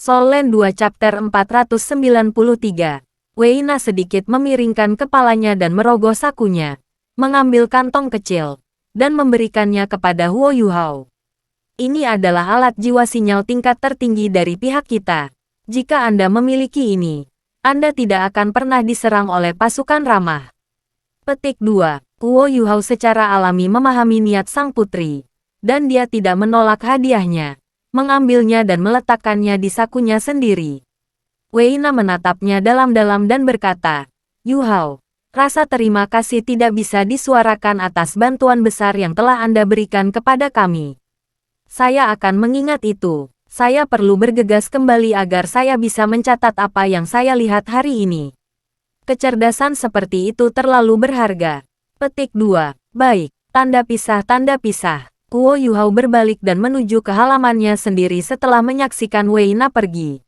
Soul Land 2 Chapter 493. Wei Na sedikit memiringkan kepalanya dan merogoh sakunya, mengambil kantong kecil, dan memberikannya kepada Huo Yuhao. Ini adalah alat jiwa sinyal tingkat tertinggi dari pihak kita. Jika Anda memiliki ini, Anda tidak akan pernah diserang oleh pasukan ramah. Petik 2. Huo Yuhao secara alami memahami niat sang putri, dan dia tidak menolak hadiahnya, mengambilnya dan meletakkannya di sakunya sendiri. Wei Na menatapnya dalam-dalam dan berkata, Yuhao, rasa terima kasih tidak bisa disuarakan atas bantuan besar yang telah Anda berikan kepada kami. Saya akan mengingat itu. Saya perlu bergegas kembali agar saya bisa mencatat apa yang saya lihat hari ini. Kecerdasan seperti itu terlalu berharga. Petik 2. Baik, tanda pisah tanda pisah. Huo Yuhao berbalik dan menuju ke halamannya sendiri setelah menyaksikan Wei Na pergi.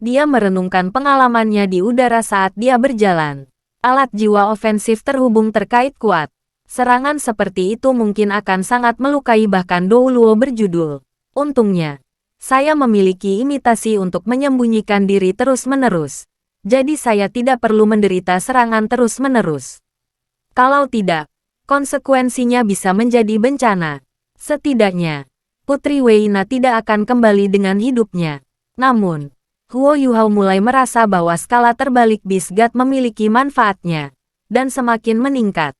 Dia merenungkan pengalamannya di udara saat dia berjalan. Alat jiwa ofensif terhubung terkait kuat. Serangan seperti itu mungkin akan sangat melukai bahkan Dou Luo berjudul. Untungnya, saya memiliki imitasi untuk menyembunyikan diri terus-menerus. Jadi saya tidak perlu menderita serangan terus-menerus. Kalau tidak, konsekuensinya bisa menjadi bencana. Setidaknya, Putri Wei Na tidak akan kembali dengan hidupnya. Namun, Huo Yuhao mulai merasa bahwa skala terbalik Beast God memiliki manfaatnya, dan semakin meningkat.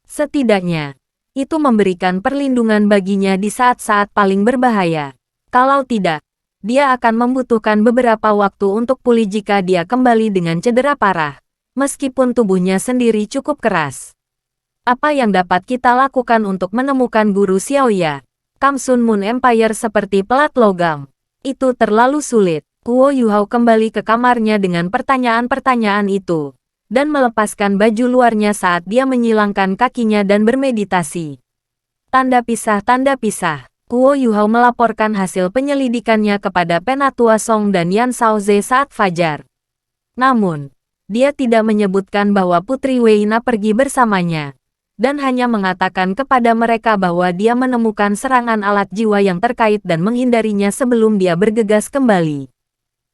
Setidaknya, itu memberikan perlindungan baginya di saat-saat paling berbahaya. Kalau tidak, dia akan membutuhkan beberapa waktu untuk pulih jika dia kembali dengan cedera parah, meskipun tubuhnya sendiri cukup keras. Apa yang dapat kita lakukan untuk menemukan guru Xiaoya? Kamsun Moon Empire seperti pelat logam. Itu terlalu sulit. Huo Yuhao kembali ke kamarnya dengan pertanyaan-pertanyaan itu, dan melepaskan baju luarnya saat dia menyilangkan kakinya dan bermeditasi. Tanda pisah tanda pisah. Huo Yuhao melaporkan hasil penyelidikannya kepada Penatua Song dan Yan Shaoze saat fajar. Namun, dia tidak menyebutkan bahwa Putri Wei Na pergi bersamanya, dan hanya mengatakan kepada mereka bahwa dia menemukan serangan alat jiwa yang terkait dan menghindarinya sebelum dia bergegas kembali.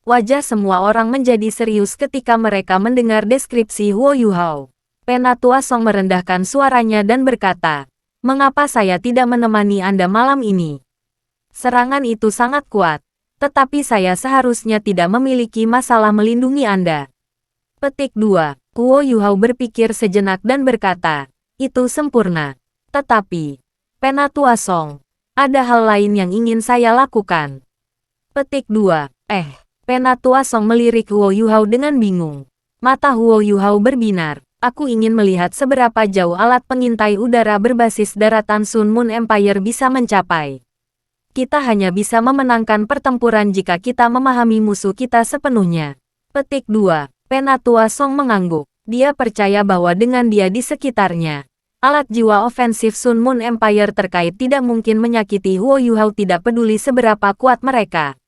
Wajah semua orang menjadi serius ketika mereka mendengar deskripsi Huo Yuhao. Penatua Song merendahkan suaranya dan berkata, "Mengapa saya tidak menemani Anda malam ini? Serangan itu sangat kuat, tetapi saya seharusnya tidak memiliki masalah melindungi Anda." Petik 2. Huo Yuhao berpikir sejenak dan berkata, "Itu sempurna. Tetapi, Penatua Song, ada hal lain yang ingin saya lakukan." Petik 2. Penatua Song melirik Huo Yuhao dengan bingung. Mata Huo Yuhao berbinar. "Aku ingin melihat seberapa jauh alat pengintai udara berbasis daratan Sun Moon Empire bisa mencapai. Kita hanya bisa memenangkan pertempuran jika kita memahami musuh kita sepenuhnya." Petik 2. Penatua Song mengangguk. Dia percaya bahwa dengan dia di sekitarnya, alat jiwa ofensif Sun Moon Empire terkait tidak mungkin menyakiti Huo Yuhao tidak peduli seberapa kuat mereka.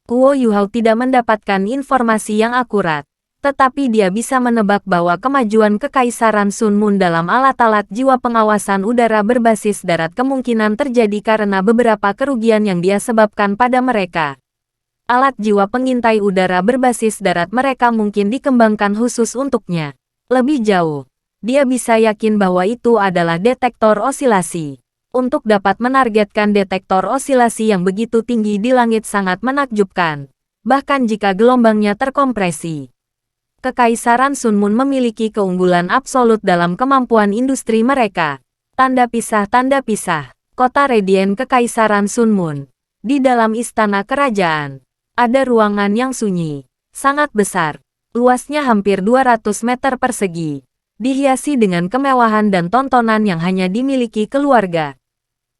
Huo Yuhao tidak mendapatkan informasi yang akurat, tetapi dia bisa menebak bahwa kemajuan Kekaisaran Sun Moon dalam alat-alat jiwa pengawasan udara berbasis darat kemungkinan terjadi karena beberapa kerugian yang dia sebabkan pada mereka. Alat jiwa pengintai udara berbasis darat mereka mungkin dikembangkan khusus untuknya. Lebih jauh, dia bisa yakin bahwa itu adalah detektor osilasi. Untuk dapat menargetkan detektor osilasi yang begitu tinggi di langit sangat menakjubkan, bahkan jika gelombangnya terkompresi. Kekaisaran Sun Moon memiliki keunggulan absolut dalam kemampuan industri mereka. Tanda pisah tanda pisah. Kota Radiant Kekaisaran Sun Moon. Di dalam istana kerajaan, ada ruangan yang sunyi, sangat besar, luasnya hampir 200 meter persegi, dihiasi dengan kemewahan dan tontonan yang hanya dimiliki keluarga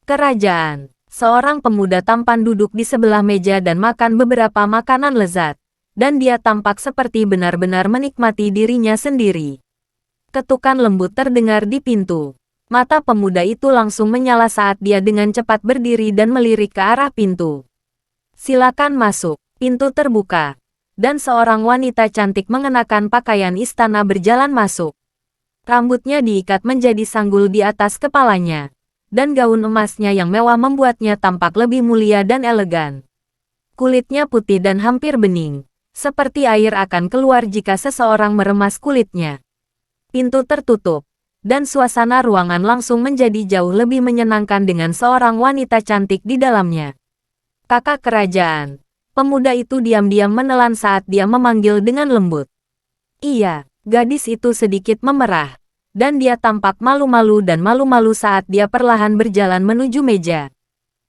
kerajaan. Seorang pemuda tampan duduk di sebelah meja dan makan beberapa makanan lezat, dan dia tampak seperti benar-benar menikmati dirinya sendiri. Ketukan lembut terdengar di pintu. Mata pemuda itu langsung menyala saat dia dengan cepat berdiri dan melirik ke arah pintu. "Silakan masuk." Pintu terbuka, dan seorang wanita cantik mengenakan pakaian istana berjalan masuk. Rambutnya diikat menjadi sanggul di atas kepalanya, dan gaun emasnya yang mewah membuatnya tampak lebih mulia dan elegan. Kulitnya putih dan hampir bening. Seperti air akan keluar jika seseorang meremas kulitnya. Pintu tertutup. Dan suasana ruangan langsung menjadi jauh lebih menyenangkan dengan seorang wanita cantik di dalamnya. Kakak kerajaan. Pemuda itu diam-diam menelan saat dia memanggil dengan lembut. Iya, gadis itu sedikit memerah. Dan dia tampak malu-malu dan malu-malu saat dia perlahan berjalan menuju meja.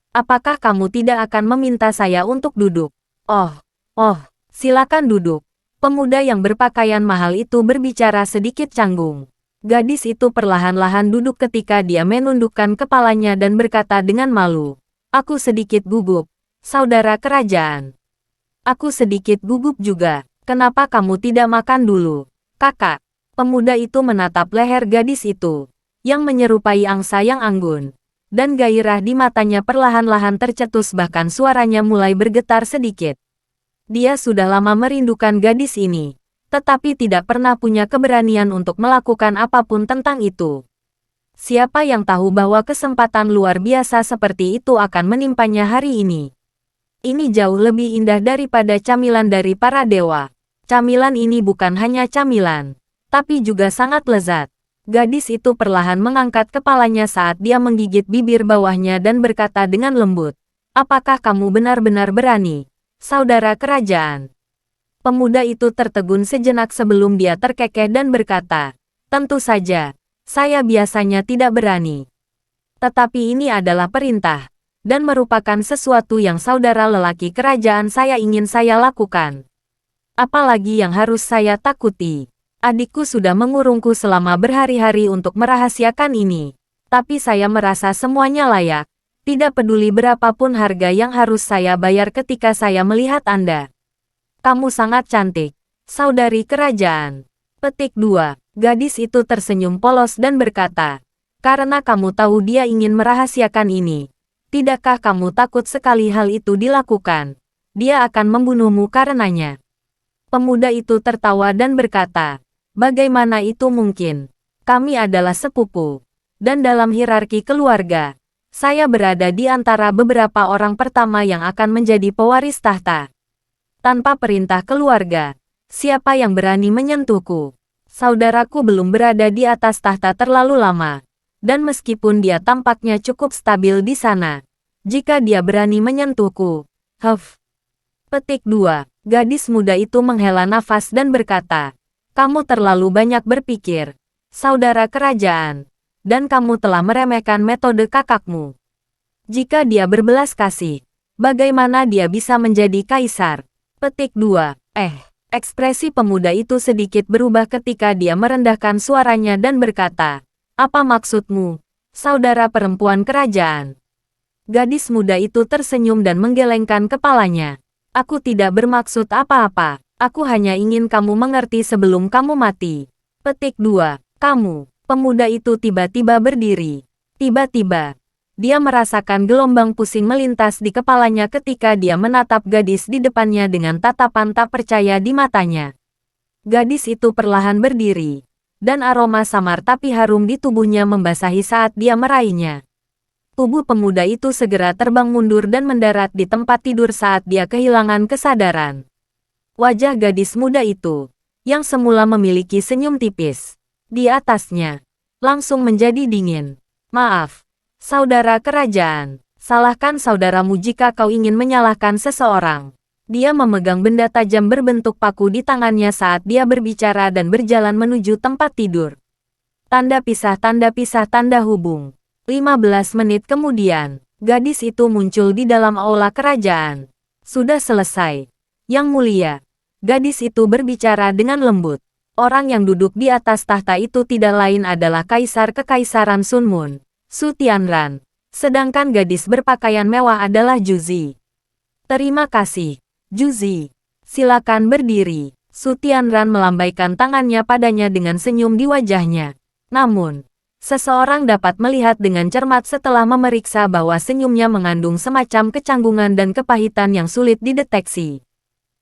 Apakah kamu tidak akan meminta saya untuk duduk? Oh, silakan duduk. Pemuda yang berpakaian mahal itu berbicara sedikit canggung. Gadis itu perlahan-lahan duduk ketika dia menundukkan kepalanya dan berkata dengan malu. Aku sedikit gugup, saudara kerajaan. Aku sedikit gugup juga. Kenapa kamu tidak makan dulu, kakak? Pemuda itu menatap leher gadis itu, yang menyerupai angsa yang anggun. Dan gairah di matanya perlahan-lahan tercetus bahkan suaranya mulai bergetar sedikit. Dia sudah lama merindukan gadis ini, tetapi tidak pernah punya keberanian untuk melakukan apapun tentang itu. Siapa yang tahu bahwa kesempatan luar biasa seperti itu akan menimpanya hari ini? Ini jauh lebih indah daripada camilan dari para dewa. Camilan ini bukan hanya camilan, tapi juga sangat lezat. Gadis itu perlahan mengangkat kepalanya saat dia menggigit bibir bawahnya dan berkata dengan lembut, apakah kamu benar-benar berani, saudara kerajaan? Pemuda itu tertegun sejenak sebelum dia terkekeh dan berkata, tentu saja, saya biasanya tidak berani. Tetapi ini adalah perintah, dan merupakan sesuatu yang saudara lelaki kerajaan saya ingin saya lakukan. Apalagi yang harus saya takuti? Adikku sudah mengurungku selama berhari-hari untuk merahasiakan ini. Tapi saya merasa semuanya layak. Tidak peduli berapapun harga yang harus saya bayar ketika saya melihat Anda. Kamu sangat cantik, saudari kerajaan. Petik 2. Gadis itu tersenyum polos dan berkata, karena kamu tahu dia ingin merahasiakan ini. Tidakkah kamu takut sekali hal itu dilakukan? Dia akan membunuhmu karenanya. Pemuda itu tertawa dan berkata, bagaimana itu mungkin? Kami adalah sepupu. Dan dalam hierarki keluarga, saya berada di antara beberapa orang pertama yang akan menjadi pewaris tahta. Tanpa perintah keluarga, siapa yang berani menyentuhku? Saudaraku belum berada di atas tahta terlalu lama. Dan meskipun dia tampaknya cukup stabil di sana, jika dia berani menyentuhku, Petik 2. Gadis muda itu menghela nafas dan berkata, kamu terlalu banyak berpikir, saudara kerajaan, dan kamu telah meremehkan metode kakakmu. Jika dia berbelas kasih, bagaimana dia bisa menjadi kaisar? Petik 2. Ekspresi pemuda itu sedikit berubah ketika dia merendahkan suaranya dan berkata, apa maksudmu, saudara perempuan kerajaan? Gadis muda itu tersenyum dan menggelengkan kepalanya. Aku tidak bermaksud apa-apa. Aku hanya ingin kamu mengerti sebelum kamu mati. Petik 2. Kamu. Pemuda itu tiba-tiba berdiri. Tiba-tiba, dia merasakan gelombang pusing melintas di kepalanya ketika dia menatap gadis di depannya dengan tatapan tak percaya di matanya. Gadis itu perlahan berdiri, dan aroma samar tapi harum di tubuhnya membasahi saat dia meraihnya. Tubuh pemuda itu segera terbang mundur dan mendarat di tempat tidur saat dia kehilangan kesadaran. Wajah gadis muda itu, yang semula memiliki senyum tipis, di atasnya, langsung menjadi dingin. Maaf, saudara kerajaan, salahkan saudaramu jika kau ingin menyalahkan seseorang. Dia memegang benda tajam berbentuk paku di tangannya saat dia berbicara dan berjalan menuju tempat tidur. Tanda pisah, tanda hubung. 15 menit kemudian, gadis itu muncul di dalam aula kerajaan. Sudah selesai. Yang mulia, gadis itu berbicara dengan lembut. Orang yang duduk di atas tahta itu tidak lain adalah Kaisar Kekaisaran Sunmun, Su Tianran. Sedangkan gadis berpakaian mewah adalah Juzi. Terima kasih, Juzi. Silakan berdiri. Su Tianran melambaikan tangannya padanya dengan senyum di wajahnya. Namun, seseorang dapat melihat dengan cermat setelah memeriksa bahwa senyumnya mengandung semacam kecanggungan dan kepahitan yang sulit dideteksi.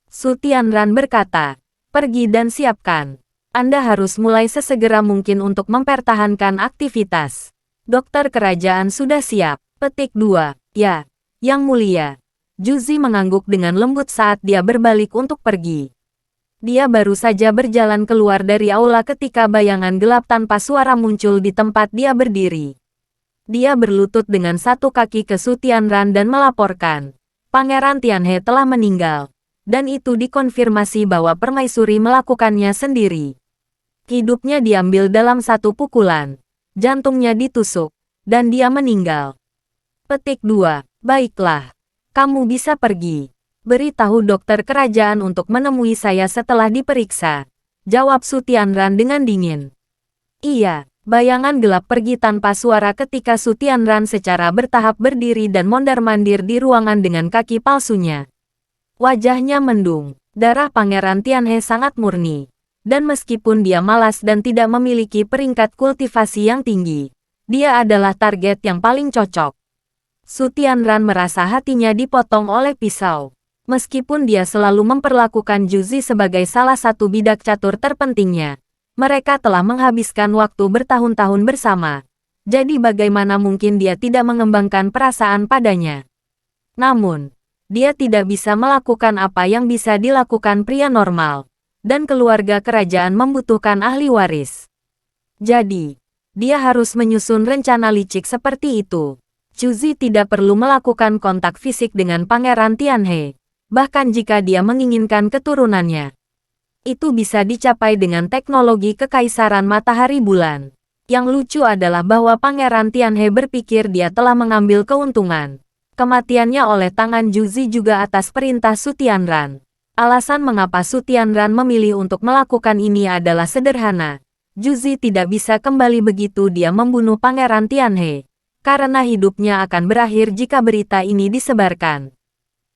Su Tianran berkata, pergi dan siapkan. Anda harus mulai sesegera mungkin untuk mempertahankan aktivitas. Dokter kerajaan sudah siap. Petik 2. Ya, Yang Mulia. Juzi mengangguk dengan lembut saat dia berbalik untuk pergi. Dia baru saja berjalan keluar dari aula ketika bayangan gelap tanpa suara muncul di tempat dia berdiri. Dia berlutut dengan satu kaki ke Su Tianran dan melaporkan, Pangeran Tianhe telah meninggal. Dan itu dikonfirmasi bahwa permaisuri melakukannya sendiri. Hidupnya diambil dalam satu pukulan. Jantungnya ditusuk. Dan dia meninggal. Petik 2. Baiklah. Kamu bisa pergi. Beritahu dokter kerajaan untuk menemui saya setelah diperiksa. Jawab Su Tianran dengan dingin. Iya, bayangan gelap pergi tanpa suara ketika Su Tianran secara bertahap berdiri dan mondar-mandir di ruangan dengan kaki palsunya. Wajahnya mendung. Darah Pangeran Tianhe sangat murni. Dan meskipun dia malas dan tidak memiliki peringkat kultivasi yang tinggi, dia adalah target yang paling cocok. Su Tianran merasa hatinya dipotong oleh pisau. Meskipun dia selalu memperlakukan Juzi sebagai salah satu bidak catur terpentingnya, mereka telah menghabiskan waktu bertahun-tahun bersama. Jadi bagaimana mungkin dia tidak mengembangkan perasaan padanya? Namun, dia tidak bisa melakukan apa yang bisa dilakukan pria normal, dan keluarga kerajaan membutuhkan ahli waris. Jadi, dia harus menyusun rencana licik seperti itu. Juzi tidak perlu melakukan kontak fisik dengan Pangeran Tianhe, bahkan jika dia menginginkan keturunannya. Itu bisa dicapai dengan teknologi Kekaisaran Matahari Bulan. Yang lucu adalah bahwa Pangeran Tianhe berpikir dia telah mengambil keuntungan. Kematiannya oleh tangan Juzi juga atas perintah Su Tianran. Alasan mengapa Su Tianran memilih untuk melakukan ini adalah sederhana. Juzi tidak bisa kembali begitu dia membunuh Pangeran Tianhe. Karena hidupnya akan berakhir jika berita ini disebarkan.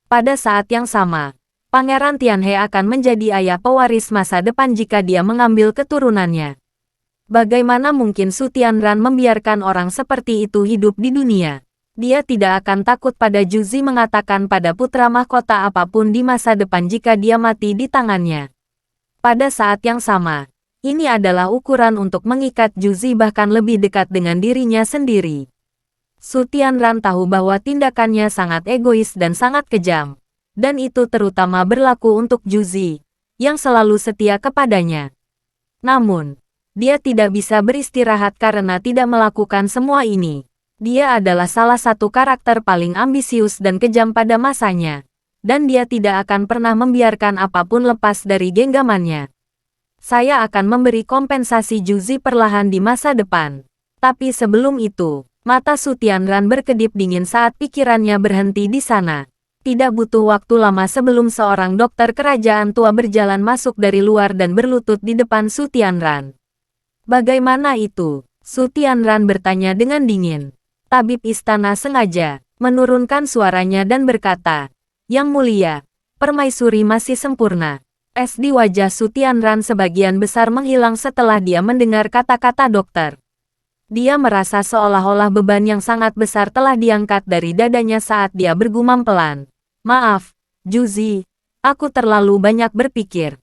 Pada saat yang sama, Pangeran Tianhe akan menjadi ayah pewaris masa depan jika dia mengambil keturunannya. Bagaimana mungkin Su Tianran membiarkan orang seperti itu hidup di dunia? Dia tidak akan takut pada Juzi mengatakan pada putra mahkota apapun di masa depan jika dia mati di tangannya. Pada saat yang sama, ini adalah ukuran untuk mengikat Juzi bahkan lebih dekat dengan dirinya sendiri. Su Tianran tahu bahwa tindakannya sangat egois dan sangat kejam. Dan itu terutama berlaku untuk Juzi, yang selalu setia kepadanya. Namun, dia tidak bisa beristirahat karena tidak melakukan semua ini. Dia adalah salah satu karakter paling ambisius dan kejam pada masanya. Dan dia tidak akan pernah membiarkan apapun lepas dari genggamannya. Saya akan memberi kompensasi Juzi perlahan di masa depan. Tapi sebelum itu, mata Su Tianran berkedip dingin saat pikirannya berhenti di sana. Tidak butuh waktu lama sebelum seorang dokter kerajaan tua berjalan masuk dari luar dan berlutut di depan Su Tianran. Bagaimana itu? Su Tianran bertanya dengan dingin. Tabib istana sengaja menurunkan suaranya dan berkata, Yang mulia, permaisuri masih sempurna. Es di wajah Su Tianran sebagian besar menghilang setelah dia mendengar kata-kata dokter. Dia merasa seolah-olah beban yang sangat besar telah diangkat dari dadanya saat dia bergumam pelan. Maaf, Juzi, aku terlalu banyak berpikir.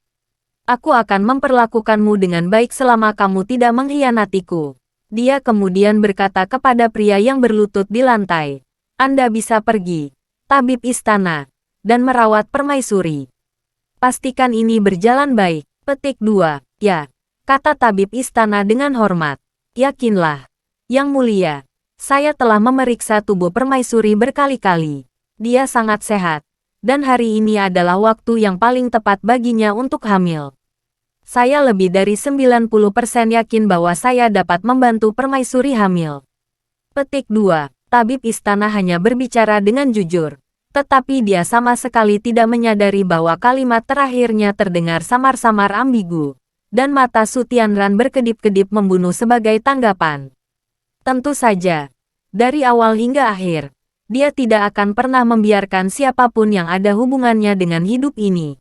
Aku akan memperlakukanmu dengan baik selama kamu tidak mengkhianatiku. Dia kemudian berkata kepada pria yang berlutut di lantai. Anda bisa pergi, tabib istana, dan merawat permaisuri. Pastikan ini berjalan baik. Petik 2. Ya, kata tabib istana dengan hormat. Yakinlah, Yang Mulia, saya telah memeriksa tubuh permaisuri berkali-kali. Dia sangat sehat, dan hari ini adalah waktu yang paling tepat baginya untuk hamil. Saya lebih dari 90% yakin bahwa saya dapat membantu permaisuri hamil. Petik 2. Tabib istana hanya berbicara dengan jujur, tetapi dia sama sekali tidak menyadari bahwa kalimat terakhirnya terdengar samar-samar ambigu. Dan mata Su Tianran berkedip-kedip membunuh sebagai tanggapan. Tentu saja, dari awal hingga akhir, dia tidak akan pernah membiarkan siapapun yang ada hubungannya dengan hidup ini.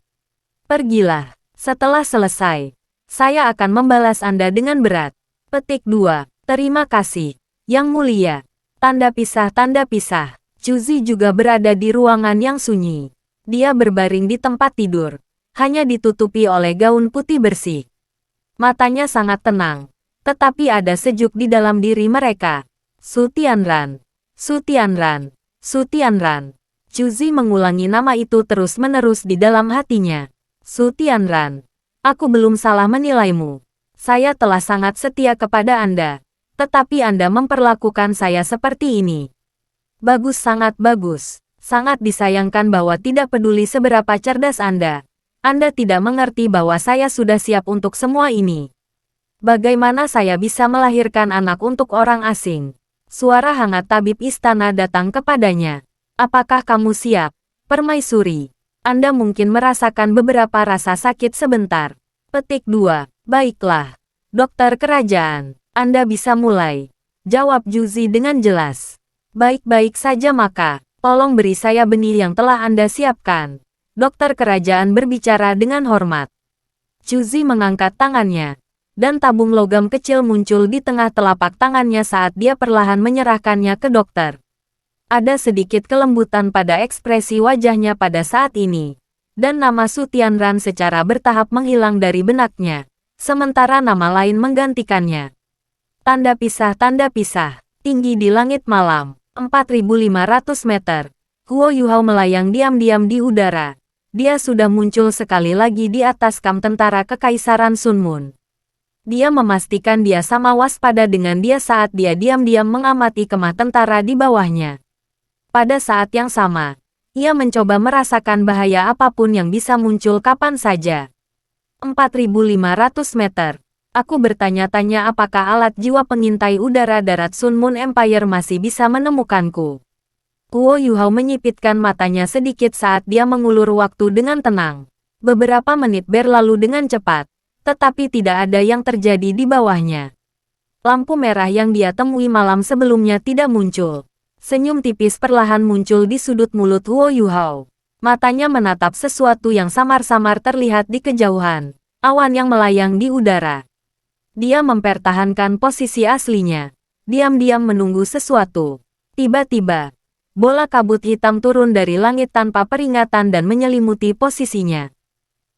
Pergilah, setelah selesai, saya akan membalas Anda dengan berat. Petik 2. Terima kasih, Yang Mulia. Tanda pisah, tanda pisah. Juzi juga berada di ruangan yang sunyi. Dia berbaring di tempat tidur, hanya ditutupi oleh gaun putih bersih. Matanya sangat tenang, tetapi ada sejuk di dalam diri mereka. Su Tianran, Su Tianran, Su Tianran. Chuzi mengulangi nama itu terus-menerus di dalam hatinya. Su Tianran, aku belum salah menilaimu. Saya telah sangat setia kepada Anda. Tetapi Anda memperlakukan saya seperti ini. Bagus, sangat bagus. Sangat disayangkan bahwa tidak peduli seberapa cerdas Anda. Anda tidak mengerti bahwa saya sudah siap untuk semua ini. Bagaimana saya bisa melahirkan anak untuk orang asing? Suara hangat tabib istana datang kepadanya. Apakah kamu siap, Permaisuri? Anda mungkin merasakan beberapa rasa sakit sebentar. Petik 2. Baiklah. Dokter kerajaan, Anda bisa mulai. Jawab Juzi dengan jelas. Baik-baik saja, maka tolong beri saya benih yang telah Anda siapkan. Dokter kerajaan berbicara dengan hormat. Juzi mengangkat tangannya, dan tabung logam kecil muncul di tengah telapak tangannya saat dia perlahan menyerahkannya ke dokter. Ada sedikit kelembutan pada ekspresi wajahnya pada saat ini, dan nama Su Tianran secara bertahap menghilang dari benaknya, sementara nama lain menggantikannya. Tanda pisah, tinggi di langit malam, 4.500 meter. Huo Yuhao melayang diam-diam di udara. Dia sudah muncul sekali lagi di atas kam tentara Kekaisaran Sun Moon. Dia memastikan dia sama waspada dengan dia saat dia diam-diam mengamati kemah tentara di bawahnya. Pada saat yang sama, ia mencoba merasakan bahaya apapun yang bisa muncul kapan saja. 4.500 meter. Aku bertanya-tanya apakah alat jiwa pengintai udara darat Sun Moon Empire masih bisa menemukanku. Huo Yuhao menyipitkan matanya sedikit saat dia mengulur waktu dengan tenang. Beberapa menit berlalu dengan cepat, tetapi tidak ada yang terjadi di bawahnya. Lampu merah yang dia temui malam sebelumnya tidak muncul. Senyum tipis perlahan muncul di sudut mulut Huo Yuhao. Matanya menatap sesuatu yang samar-samar terlihat di kejauhan. Awan yang melayang di udara. Dia mempertahankan posisi aslinya. Diam-diam menunggu sesuatu. Tiba-tiba, bola kabut hitam turun dari langit tanpa peringatan dan menyelimuti posisinya.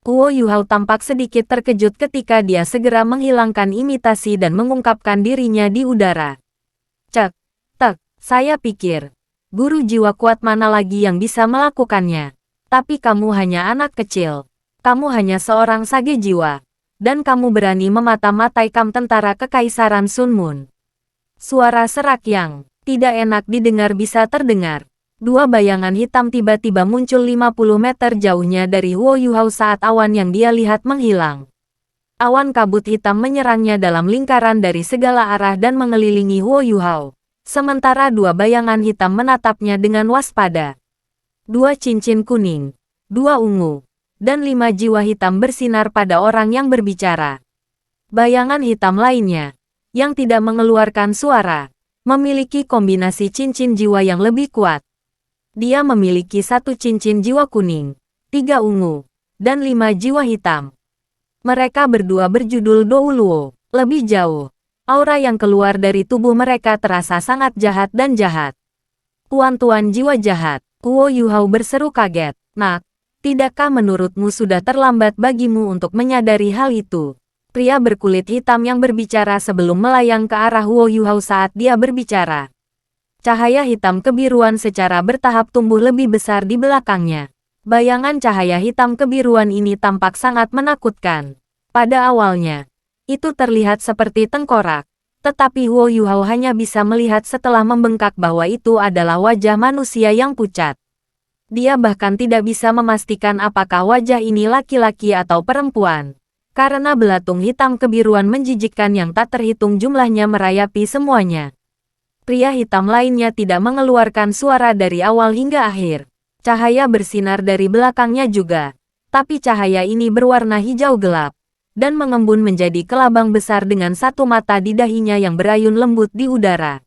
Huo Yuhao tampak sedikit terkejut ketika dia segera menghilangkan imitasi dan mengungkapkan dirinya di udara. Cek. Saya pikir, guru jiwa kuat mana lagi yang bisa melakukannya. Tapi kamu hanya anak kecil. Kamu hanya seorang sage jiwa. Dan kamu berani memata-matai kam tentara Kekaisaran Sun Moon. Suara serak yang tidak enak didengar bisa terdengar. Dua bayangan hitam tiba-tiba muncul 50 meter jauhnya dari Huo Yuhao saat awan yang dia lihat menghilang. Awan kabut hitam menyerangnya dalam lingkaran dari segala arah dan mengelilingi Huo Yuhao. Sementara dua bayangan hitam menatapnya dengan waspada. 2 cincin kuning, 2 ungu, dan 5 jiwa hitam bersinar pada orang yang berbicara. Bayangan hitam lainnya, yang tidak mengeluarkan suara, memiliki kombinasi cincin jiwa yang lebih kuat. Dia memiliki 1 cincin jiwa kuning, 3 ungu, dan 5 jiwa hitam. Mereka berdua berjudul Douluo, lebih jauh. Aura yang keluar dari tubuh mereka terasa sangat jahat dan jahat. Tuan-tuan jiwa jahat, Huo Yuhao berseru kaget. Nak, tidakkah menurutmu sudah terlambat bagimu untuk menyadari hal itu? Pria berkulit hitam yang berbicara sebelum melayang ke arah Huo Yuhao saat dia berbicara. Cahaya hitam kebiruan secara bertahap tumbuh lebih besar di belakangnya. Bayangan cahaya hitam kebiruan ini tampak sangat menakutkan. Pada awalnya, itu terlihat seperti tengkorak, tetapi Huo Yuhao hanya bisa melihat setelah membengkak bahwa itu adalah wajah manusia yang pucat. Dia bahkan tidak bisa memastikan apakah wajah ini laki-laki atau perempuan, karena belatung hitam kebiruan menjijikkan yang tak terhitung jumlahnya merayapi semuanya. Pria hitam lainnya tidak mengeluarkan suara dari awal hingga akhir. Cahaya bersinar dari belakangnya juga, tapi cahaya ini berwarna hijau gelap dan mengembun menjadi kelabang besar dengan satu mata di dahinya yang berayun lembut di udara.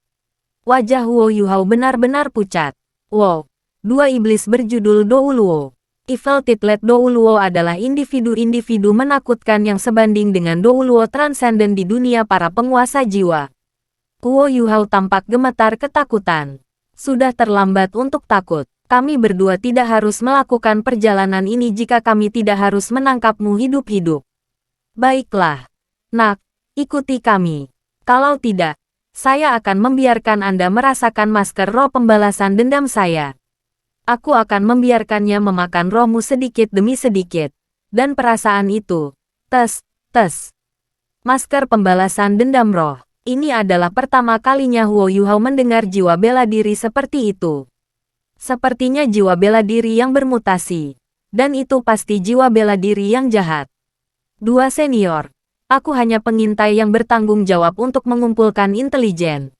Wajah Huo Yuhao benar-benar pucat. Wow, 2 iblis berjudul Douluo. Evil Titlet Douluo adalah individu-individu menakutkan yang sebanding dengan Douluo transenden di dunia para penguasa jiwa. Huo Yuhao tampak gemetar ketakutan. Sudah terlambat untuk takut. Kami berdua tidak harus melakukan perjalanan ini jika kami tidak harus menangkapmu hidup-hidup. Baiklah, nak, ikuti kami. Kalau tidak, saya akan membiarkan Anda merasakan masker roh pembalasan dendam saya. Aku akan membiarkannya memakan rohmu sedikit demi sedikit. Dan perasaan itu, tes. Masker pembalasan dendam roh. Ini adalah pertama kalinya Huo Yuhao mendengar jiwa bela diri seperti itu. Sepertinya jiwa bela diri yang bermutasi. Dan itu pasti jiwa bela diri yang jahat. Dua senior. Aku hanya pengintai yang bertanggung jawab untuk mengumpulkan intelijen.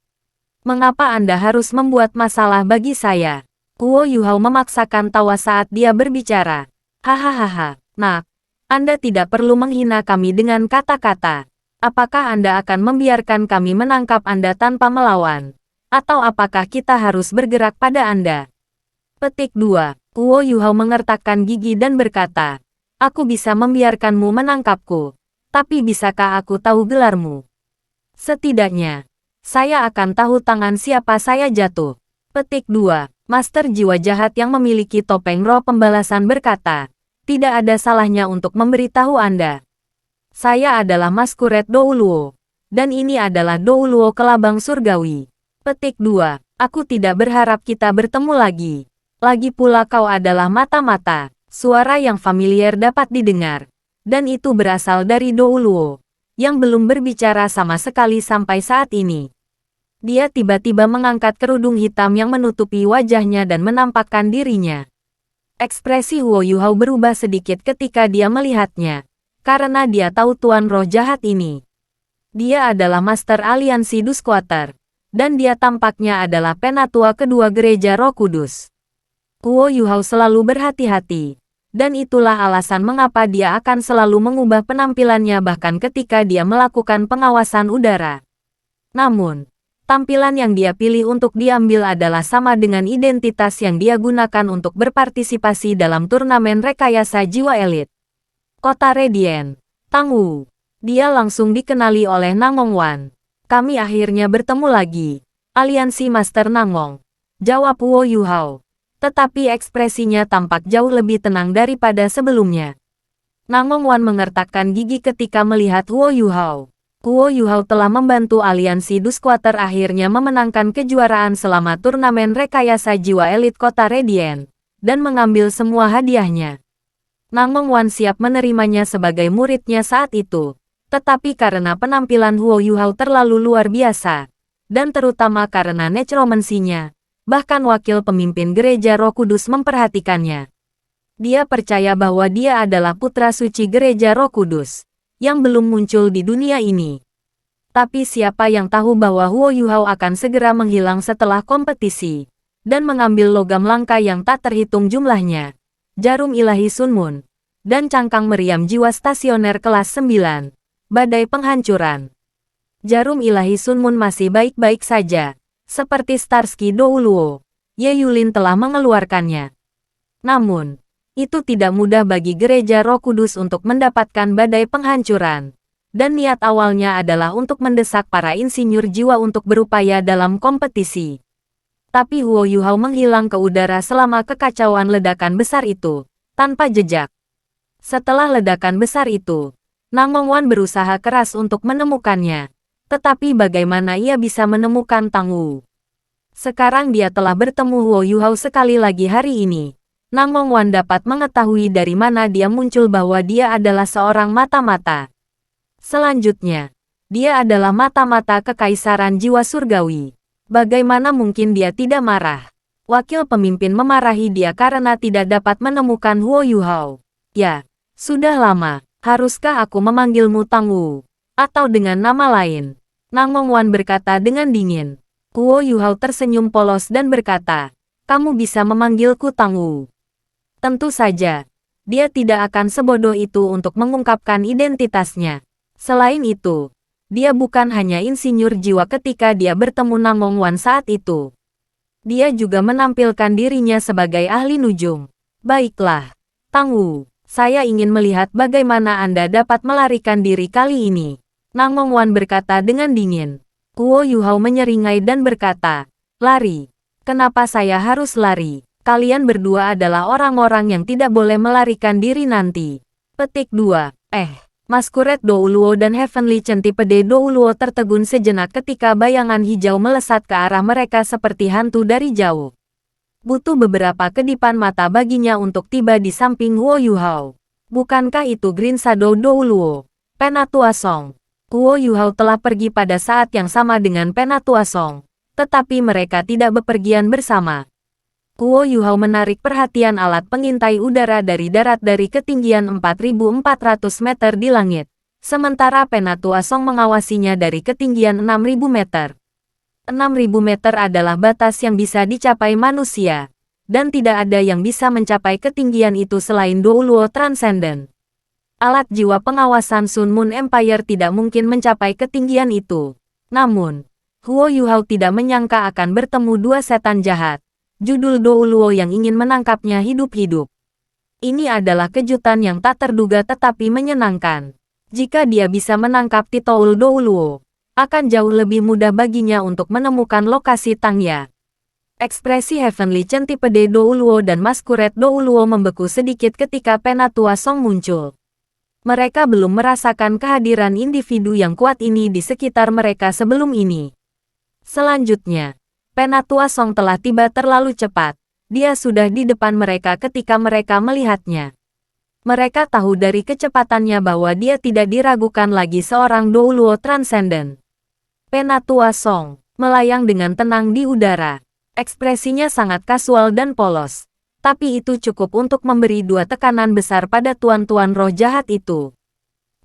Mengapa Anda harus membuat masalah bagi saya? Huo Yuhao memaksakan tawa saat dia berbicara. Hahaha, nak. Anda tidak perlu menghina kami dengan kata-kata. Apakah Anda akan membiarkan kami menangkap Anda tanpa melawan? Atau apakah kita harus bergerak pada Anda? Petik 2. Huo Yuhao mengertakkan gigi dan berkata, aku bisa membiarkanmu menangkapku. Tapi bisakah aku tahu gelarmu? Setidaknya, saya akan tahu tangan siapa saya jatuh. Petik 2. Master jiwa jahat yang memiliki topeng roh pembalasan berkata, tidak ada salahnya untuk memberitahu Anda. Saya adalah Maskuret Douluo. Dan ini adalah Douluo Kelabang Surgawi. Petik 2. Aku tidak berharap kita bertemu lagi. Lagi pula kau adalah mata-mata. Suara yang familiar dapat didengar. Dan itu berasal dari Douluo. Yang belum berbicara sama sekali sampai saat ini. Dia tiba-tiba mengangkat kerudung hitam yang menutupi wajahnya dan menampakkan dirinya. Ekspresi Huo Yuhao berubah sedikit ketika dia melihatnya. Karena dia tahu tuan roh jahat ini. Dia adalah Master Aliansi Duskwater. Dan dia tampaknya adalah penatua kedua Gereja Roh Kudus. Huo Yuhao selalu berhati-hati. Dan itulah alasan mengapa dia akan selalu mengubah penampilannya bahkan ketika dia melakukan pengawasan udara. Namun, tampilan yang dia pilih untuk diambil adalah sama dengan identitas yang dia gunakan untuk berpartisipasi dalam turnamen rekayasa jiwa elit. Kota Radiant, Tang Wu. Dia langsung dikenali oleh Nangong Wan. Kami akhirnya bertemu lagi. Aliansi Master Nangong. Jawab Huo Yuhao. Tetapi ekspresinya tampak jauh lebih tenang daripada sebelumnya. Nangong Wan mengertakkan gigi ketika melihat Huo Yuhao. Huo Yuhao telah membantu aliansi Duskwater akhirnya memenangkan kejuaraan selama turnamen rekayasa jiwa elit Kota Radiant, dan mengambil semua hadiahnya. Nangong Wan siap menerimanya sebagai muridnya saat itu, tetapi karena penampilan Huo Yuhao terlalu luar biasa, dan terutama karena necromancy-nya, bahkan wakil pemimpin Gereja Roh Kudus memperhatikannya. Dia percaya bahwa dia adalah putra suci Gereja Roh Kudus yang belum muncul di dunia ini. Tapi siapa yang tahu bahwa Huo Yuhao akan segera menghilang setelah kompetisi, dan mengambil logam langka yang tak terhitung jumlahnya, jarum ilahi Sun Moon, dan cangkang meriam jiwa stasioner kelas 9, badai penghancuran. Jarum ilahi Sun Moon masih baik-baik saja, seperti Starsky Douluo. Ye Yulin telah mengeluarkannya. Namun, itu tidak mudah bagi Gereja Roh Kudus untuk mendapatkan badai penghancuran. Dan niat awalnya adalah untuk mendesak para insinyur jiwa untuk berupaya dalam kompetisi. Tapi Huo Yuhao menghilang ke udara selama kekacauan ledakan besar itu, tanpa jejak. Setelah ledakan besar itu, Nangong Wan berusaha keras untuk menemukannya. Tetapi bagaimana ia bisa menemukan Tang Wu? Sekarang dia telah bertemu Huo Yuhao sekali lagi hari ini. Nangong Wan dapat mengetahui dari mana dia muncul bahwa dia adalah seorang mata-mata. Selanjutnya, dia adalah mata-mata kekaisaran jiwa surgawi. Bagaimana mungkin dia tidak marah? Wakil pemimpin memarahi dia karena tidak dapat menemukan Huo Yuhao. Ya, sudah lama. Haruskah aku memanggilmu Tang Wu? Atau dengan nama lain? Nangong Wan berkata dengan dingin. Huo Yuhao tersenyum polos dan berkata, kamu bisa memanggilku Tang Wu. Tentu saja, dia tidak akan sebodoh itu untuk mengungkapkan identitasnya. Selain itu, dia bukan hanya insinyur jiwa ketika dia bertemu Nangong Wan saat itu. Dia juga menampilkan dirinya sebagai ahli nujum. Baiklah, Tang Wu, saya ingin melihat bagaimana Anda dapat melarikan diri kali ini. Nangong Wan berkata dengan dingin. Huo Yuhao menyeringai dan berkata, lari. Kenapa saya harus lari? Kalian berdua adalah orang-orang yang tidak boleh melarikan diri nanti. Petik 2. Maskuret Douluo dan Heavenly Centipede Douluo tertegun sejenak ketika bayangan hijau melesat ke arah mereka seperti hantu dari jauh. Butuh beberapa kedipan mata baginya untuk tiba di samping Huo Yuhao. Bukankah itu Green Shadow Douluo? Penatua Song. Huo Yuhao telah pergi pada saat yang sama dengan Penatua Song. Tetapi mereka tidak bepergian bersama. Huo Yuhao menarik perhatian alat pengintai udara dari darat dari ketinggian 4.400 meter di langit. Sementara Penatua Song mengawasinya dari ketinggian 6.000 meter. 6.000 meter adalah batas yang bisa dicapai manusia. Dan tidak ada yang bisa mencapai ketinggian itu selain Douluo Transcendent. Alat jiwa pengawasan Sun Moon Empire tidak mungkin mencapai ketinggian itu. Namun, Huo Yuhao tidak menyangka akan bertemu dua setan jahat. Judul Douluo yang ingin menangkapnya hidup-hidup. Ini adalah kejutan yang tak terduga tetapi menyenangkan. Jika dia bisa menangkap Titoul Douluo, akan jauh lebih mudah baginya untuk menemukan lokasi Tangya. Ekspresi Heavenly Centipede Douluo dan Masquerade Douluo membeku sedikit ketika Penatua Song muncul. Mereka belum merasakan kehadiran individu yang kuat ini di sekitar mereka sebelum ini. Selanjutnya, Penatua Song telah tiba terlalu cepat. Dia sudah di depan mereka ketika mereka melihatnya. Mereka tahu dari kecepatannya bahwa dia tidak diragukan lagi seorang Douluo Transcendent. Penatua Song melayang dengan tenang di udara. Ekspresinya sangat kasual dan polos. Tapi itu cukup untuk memberi dua tekanan besar pada tuan-tuan roh jahat itu.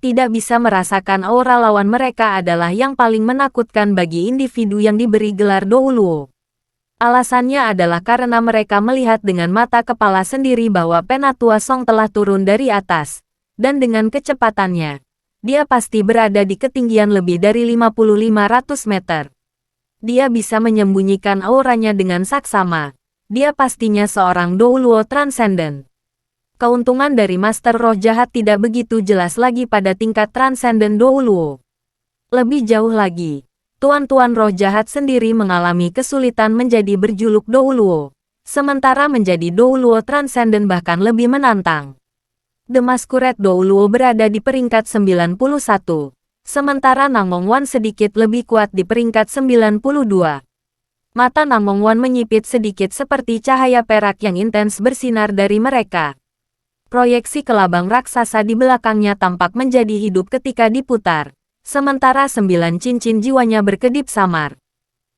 Tidak bisa merasakan aura lawan mereka adalah yang paling menakutkan bagi individu yang diberi gelar Douluo. Alasannya adalah karena mereka melihat dengan mata kepala sendiri bahwa Penatua Song telah turun dari atas. Dan dengan kecepatannya, dia pasti berada di ketinggian lebih dari 5.500 meter. Dia bisa menyembunyikan auranya dengan saksama. Dia pastinya seorang Douluo Transcendent. Keuntungan dari Master Roh Jahat tidak begitu jelas lagi pada tingkat Transcendent Douluo. Lebih jauh lagi, Tuan-Tuan Roh Jahat sendiri mengalami kesulitan menjadi berjuluk Douluo. Sementara menjadi Douluo Transcendent bahkan lebih menantang. The Masquerade Douluo berada di peringkat 91. Sementara Namong Wan sedikit lebih kuat di peringkat 92. Mata Namong Wan menyipit sedikit seperti cahaya perak yang intens bersinar dari mereka. Proyeksi kelabang raksasa di belakangnya tampak menjadi hidup ketika diputar. Sementara 9 cincin jiwanya berkedip samar.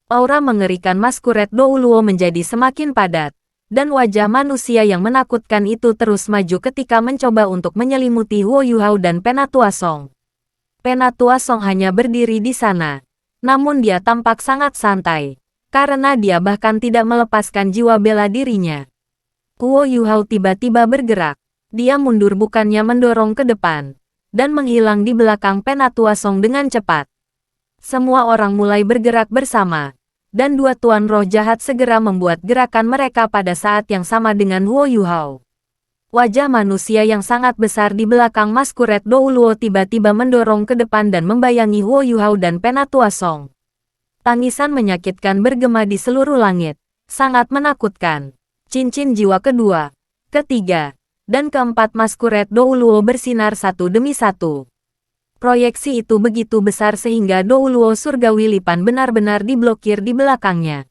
Aura mengerikan Masquerade Douluo menjadi semakin padat. Dan wajah manusia yang menakutkan itu terus maju ketika mencoba untuk menyelimuti Huo Yuhao dan Penatua Song. Penatua Song hanya berdiri di sana. Namun dia tampak sangat santai. Karena dia bahkan tidak melepaskan jiwa bela dirinya. Huo Yuhao tiba-tiba bergerak. Dia mundur bukannya mendorong ke depan. Dan menghilang di belakang Penatua Song dengan cepat. Semua orang mulai bergerak bersama. Dan dua tuan roh jahat segera membuat gerakan mereka pada saat yang sama dengan Huo Yuhao. Wajah manusia yang sangat besar di belakang Masquerade Douluo tiba-tiba mendorong ke depan dan membayangi Huo Yuhao dan Penatua Song. Tangisan menyakitkan bergema di seluruh langit. Sangat menakutkan. Cincin jiwa kedua, ketiga, dan keempat Masquerade Douluo bersinar satu demi satu. Proyeksi itu begitu besar sehingga Douluo Surgawi Lipan benar-benar diblokir di belakangnya.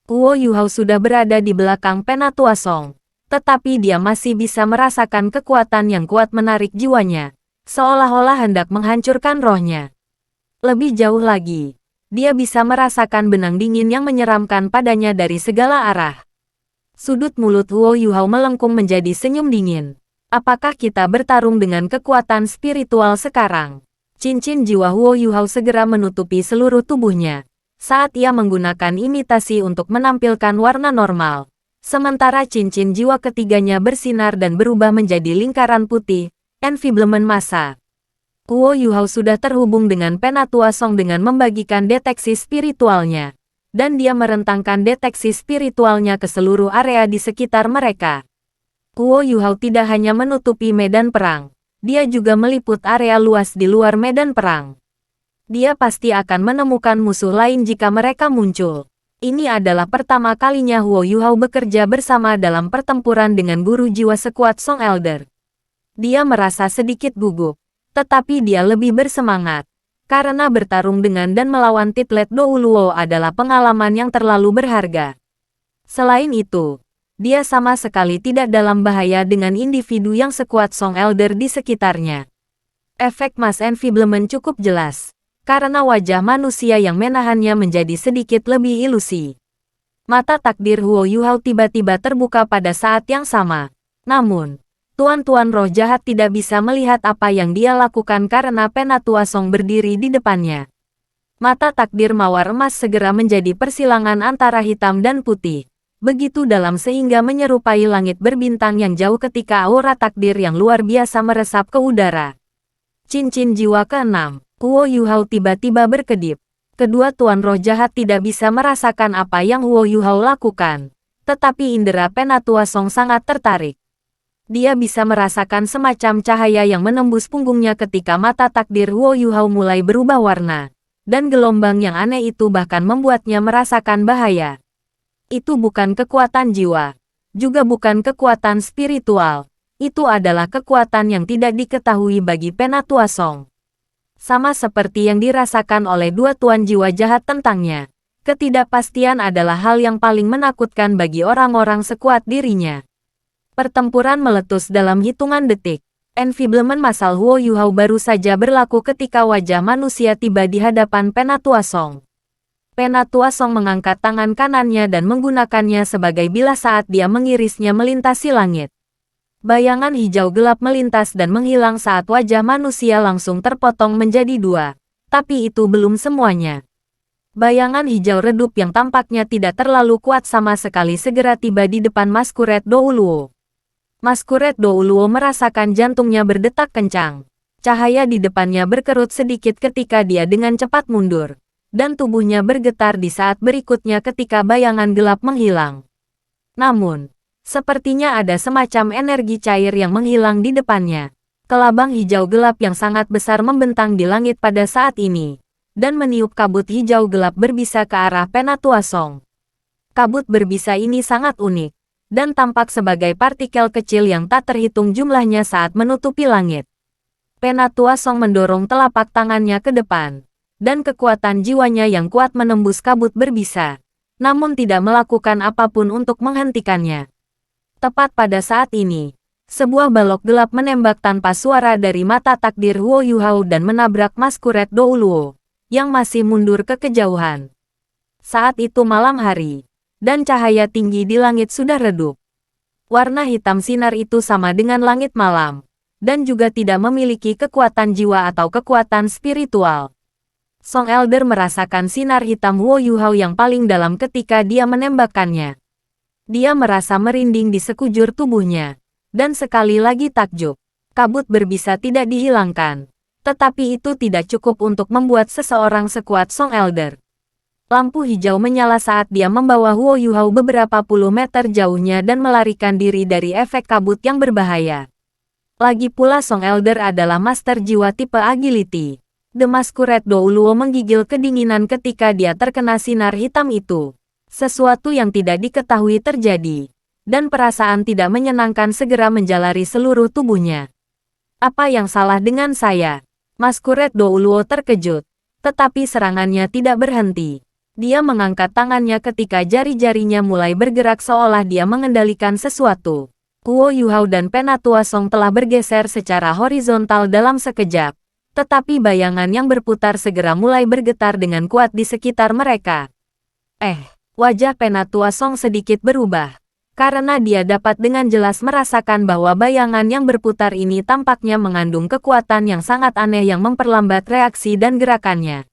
Huo Yuhao sudah berada di belakang Penatua Song. Tetapi dia masih bisa merasakan kekuatan yang kuat menarik jiwanya. Seolah-olah hendak menghancurkan rohnya. Lebih jauh lagi, dia bisa merasakan benang dingin yang menyeramkan padanya dari segala arah. Sudut mulut Huo Yuhao melengkung menjadi senyum dingin. Apakah kita bertarung dengan kekuatan spiritual sekarang? Cincin jiwa Huo Yuhao segera menutupi seluruh tubuhnya. Saat ia menggunakan imitasi untuk menampilkan warna normal. Sementara cincin jiwa ketiganya bersinar dan berubah menjadi lingkaran putih, enfiblement massa. Huo Yuhao sudah terhubung dengan Penatua Song dengan membagikan deteksi spiritualnya. Dan dia merentangkan deteksi spiritualnya ke seluruh area di sekitar mereka. Huo Yuhao tidak hanya menutupi medan perang, dia juga meliput area luas di luar medan perang. Dia pasti akan menemukan musuh lain jika mereka muncul. Ini adalah pertama kalinya Huo Yuhao bekerja bersama dalam pertempuran dengan guru jiwa sekuat Song Elder. Dia merasa sedikit gugup, tetapi dia lebih bersemangat. Karena bertarung dengan dan melawan Titlet Douluo adalah pengalaman yang terlalu berharga. Selain itu, dia sama sekali tidak dalam bahaya dengan individu yang sekuat Song Elder di sekitarnya. Efek Mass Enfeeblement cukup jelas, karena wajah manusia yang menahannya menjadi sedikit lebih ilusi. Mata takdir Huo Yuhao tiba-tiba terbuka pada saat yang sama. Namun, Tuan-Tuan roh jahat tidak bisa melihat apa yang dia lakukan karena Penatua Song berdiri di depannya. Mata takdir mawar emas segera menjadi persilangan antara hitam dan putih. Begitu dalam sehingga menyerupai langit berbintang yang jauh ketika aura takdir yang luar biasa meresap ke udara. Cincin jiwa ke-6, Huo Yuhao tiba-tiba berkedip. Kedua tuan roh jahat tidak bisa merasakan apa yang Huo Yuhao lakukan. Tetapi indera Penatua Song sangat tertarik. Dia bisa merasakan semacam cahaya yang menembus punggungnya ketika mata takdir Huo Yuhao mulai berubah warna. Dan gelombang yang aneh itu bahkan membuatnya merasakan bahaya. Itu bukan kekuatan jiwa. Juga bukan kekuatan spiritual. Itu adalah kekuatan yang tidak diketahui bagi Penatua Song. Sama seperti yang dirasakan oleh dua tuan jiwa jahat tentangnya. Ketidakpastian adalah hal yang paling menakutkan bagi orang-orang sekuat dirinya. Pertempuran meletus dalam hitungan detik. Enfeeblement massal Huo Yuhao baru saja berlaku ketika wajah manusia tiba di hadapan Penatua Song. Penatua Song mengangkat tangan kanannya dan menggunakannya sebagai bilah saat dia mengirisnya melintasi langit. Bayangan hijau gelap melintas dan menghilang saat wajah manusia langsung terpotong menjadi dua. Tapi itu belum semuanya. Bayangan hijau redup yang tampaknya tidak terlalu kuat sama sekali segera tiba di depan Masquerade Douluo. Masquerade Douluo merasakan jantungnya berdetak kencang. Cahaya di depannya berkerut sedikit ketika dia dengan cepat mundur. Dan tubuhnya bergetar di saat berikutnya ketika bayangan gelap menghilang. Namun, sepertinya ada semacam energi cair yang menghilang di depannya. Kelabang hijau gelap yang sangat besar membentang di langit pada saat ini. Dan meniup kabut hijau gelap berbisa ke arah Penatua Song. Kabut berbisa ini sangat unik. Dan tampak sebagai partikel kecil yang tak terhitung jumlahnya saat menutupi langit. Penatua Song mendorong telapak tangannya ke depan, dan kekuatan jiwanya yang kuat menembus kabut berbisa, namun tidak melakukan apapun untuk menghentikannya. Tepat pada saat ini, sebuah balok gelap menembak tanpa suara dari mata takdir Huo Yuhao dan menabrak Masquerade Douluo, yang masih mundur ke kejauhan. Saat itu malam hari. Dan cahaya tinggi di langit sudah redup. Warna hitam sinar itu sama dengan langit malam, dan juga tidak memiliki kekuatan jiwa atau kekuatan spiritual. Song Elder merasakan sinar hitam Huo Yuhao yang paling dalam ketika dia menembakkannya. Dia merasa merinding di sekujur tubuhnya, dan sekali lagi takjub. Kabut berbisa tidak dihilangkan, tetapi itu tidak cukup untuk membuat seseorang sekuat Song Elder. Lampu hijau menyala saat dia membawa Huo Yuhao beberapa puluh meter jauhnya dan melarikan diri dari efek kabut yang berbahaya. Lagi pula Song Elder adalah master jiwa tipe agility. The Masquerade Douluo menggigil kedinginan ketika dia terkena sinar hitam itu. Sesuatu yang tidak diketahui terjadi. Dan perasaan tidak menyenangkan segera menjalari seluruh tubuhnya. Apa yang salah dengan saya? Masquerade Douluo terkejut. Tetapi serangannya tidak berhenti. Dia mengangkat tangannya ketika jari-jarinya mulai bergerak seolah dia mengendalikan sesuatu. Huo Yuhao dan Penatua Song telah bergeser secara horizontal dalam sekejap. Tetapi bayangan yang berputar segera mulai bergetar dengan kuat di sekitar mereka. Wajah Penatua Song sedikit berubah. Karena dia dapat dengan jelas merasakan bahwa bayangan yang berputar ini tampaknya mengandung kekuatan yang sangat aneh yang memperlambat reaksi dan gerakannya.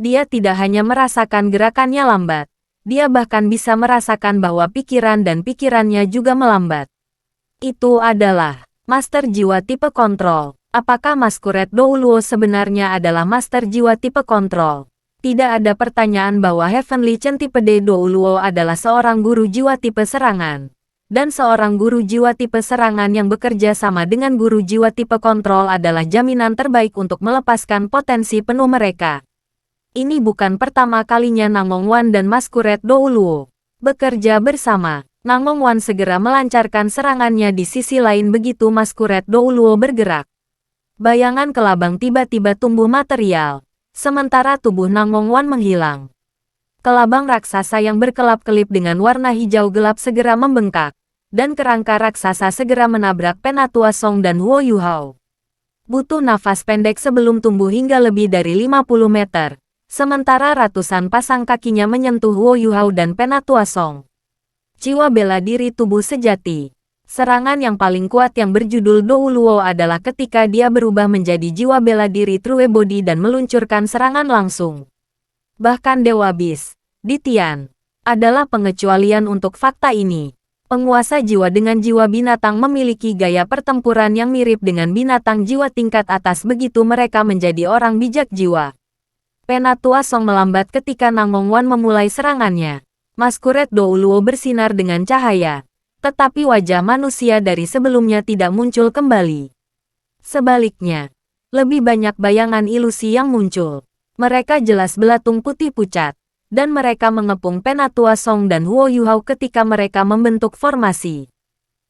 Dia tidak hanya merasakan gerakannya lambat, dia bahkan bisa merasakan bahwa pikiran dan pikirannya juga melambat. Itu adalah master jiwa tipe kontrol. Apakah Masquerade Douluo sebenarnya adalah master jiwa tipe kontrol? Tidak ada pertanyaan bahwa Heavenly Centipede Douluo adalah seorang guru jiwa tipe serangan. Dan seorang guru jiwa tipe serangan yang bekerja sama dengan guru jiwa tipe kontrol adalah jaminan terbaik untuk melepaskan potensi penuh mereka. Ini bukan pertama kalinya Namong Wan dan Masquerade Douluo bekerja bersama. Namong Wan segera melancarkan serangannya di sisi lain begitu Masquerade Douluo bergerak. Bayangan kelabang tiba-tiba tumbuh material, sementara tubuh Namong Wan menghilang. Kelabang raksasa yang berkelap-kelip dengan warna hijau gelap segera membengkak, dan kerangka raksasa segera menabrak Penatua Song dan Huo Yuhao. Butuh nafas pendek sebelum tumbuh hingga lebih dari 50 meter, sementara ratusan pasang kakinya menyentuh Huo Yuhao dan Penatua Song. Jiwa bela diri tubuh sejati. Serangan yang paling kuat yang berjudul Dou Luo adalah ketika dia berubah menjadi jiwa bela diri True Body dan meluncurkan serangan langsung. Bahkan Dewa Bis, Ditian, adalah pengecualian untuk fakta ini. Penguasa jiwa dengan jiwa binatang memiliki gaya pertempuran yang mirip dengan binatang jiwa tingkat atas begitu mereka menjadi orang bijak jiwa. Penatua Song melambat ketika Nangong Wan memulai serangannya. Maskuret Dou Luo bersinar dengan cahaya, tetapi wajah manusia dari sebelumnya tidak muncul kembali. Sebaliknya, lebih banyak bayangan ilusi yang muncul. Mereka jelas belatung putih pucat, dan mereka mengepung Penatua Song dan Huo Yuhao ketika mereka membentuk formasi.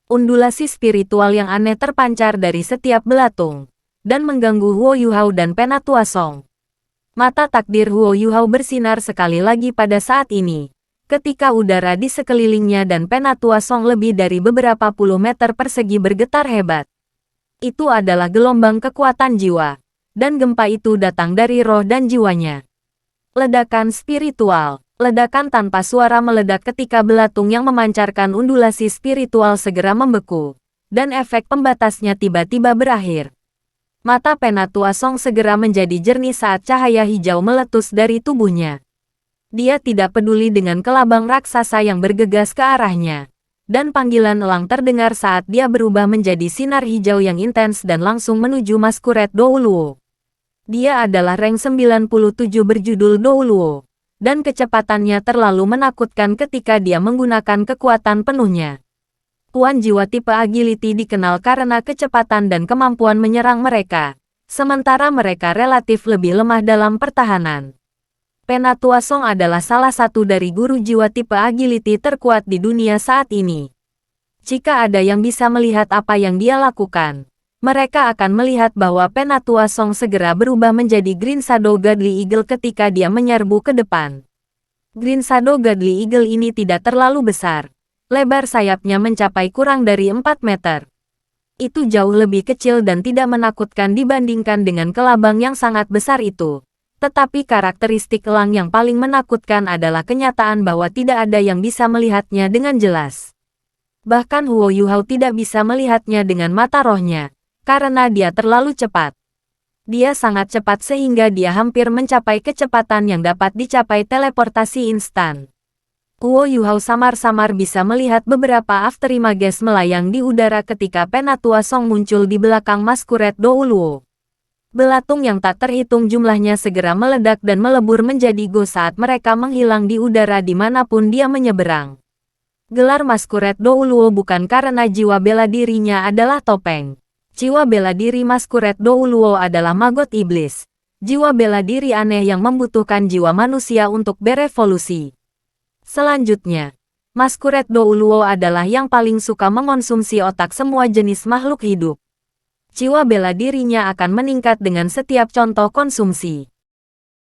Undulasi spiritual yang aneh terpancar dari setiap belatung, dan mengganggu Huo Yuhao dan Penatua Song. Mata takdir Huo Yuhao bersinar sekali lagi pada saat ini, ketika udara di sekelilingnya dan Penatua Song lebih dari beberapa puluh meter persegi bergetar hebat. Itu adalah gelombang kekuatan jiwa. Dan gempa itu datang dari roh dan jiwanya. Ledakan spiritual. Ledakan tanpa suara meledak ketika belatung yang memancarkan undulasi spiritual segera membeku. Dan efek pembatasnya tiba-tiba berakhir. Mata Penatua Song segera menjadi jernih saat cahaya hijau meletus dari tubuhnya. Dia tidak peduli dengan kelabang raksasa yang bergegas ke arahnya. Dan panggilan elang terdengar saat dia berubah menjadi sinar hijau yang intens dan langsung menuju Maskuret Dou Luo. Dia adalah rank 97 berjudul Dou Luo, dan kecepatannya terlalu menakutkan ketika dia menggunakan kekuatan penuhnya. Tuan jiwa tipe agility dikenal karena kecepatan dan kemampuan menyerang mereka, sementara mereka relatif lebih lemah dalam pertahanan. Penatua Song adalah salah satu dari guru jiwa tipe agility terkuat di dunia saat ini. Jika ada yang bisa melihat apa yang dia lakukan, mereka akan melihat bahwa Penatua Song segera berubah menjadi Green Shadow Godly Eagle ketika dia menyerbu ke depan. Green Shadow Godly Eagle ini tidak terlalu besar. Lebar sayapnya mencapai kurang dari 4 meter. Itu jauh lebih kecil dan tidak menakutkan dibandingkan dengan kelabang yang sangat besar itu. Tetapi karakteristik elang yang paling menakutkan adalah kenyataan bahwa tidak ada yang bisa melihatnya dengan jelas. Bahkan Huo Yuhao tidak bisa melihatnya dengan mata rohnya. Karena dia terlalu cepat. Dia sangat cepat sehingga dia hampir mencapai kecepatan yang dapat dicapai teleportasi instan. Huo Yuhao samar-samar bisa melihat beberapa afterimages melayang di udara ketika Penatua Song muncul di belakang Maskuret Dou Luo. Belatung yang tak terhitung jumlahnya segera meledak dan melebur menjadi go saat mereka menghilang di udara dimanapun dia menyeberang. Gelar Maskuret Dou Luo bukan karena jiwa bela dirinya adalah topeng. Jiwa bela diri Maskuret Dou Luo adalah magot iblis. Jiwa bela diri aneh yang membutuhkan jiwa manusia untuk berevolusi. Selanjutnya, Maskuret Dou Luo adalah yang paling suka mengonsumsi otak semua jenis makhluk hidup. Jiwa bela dirinya akan meningkat dengan setiap contoh konsumsi.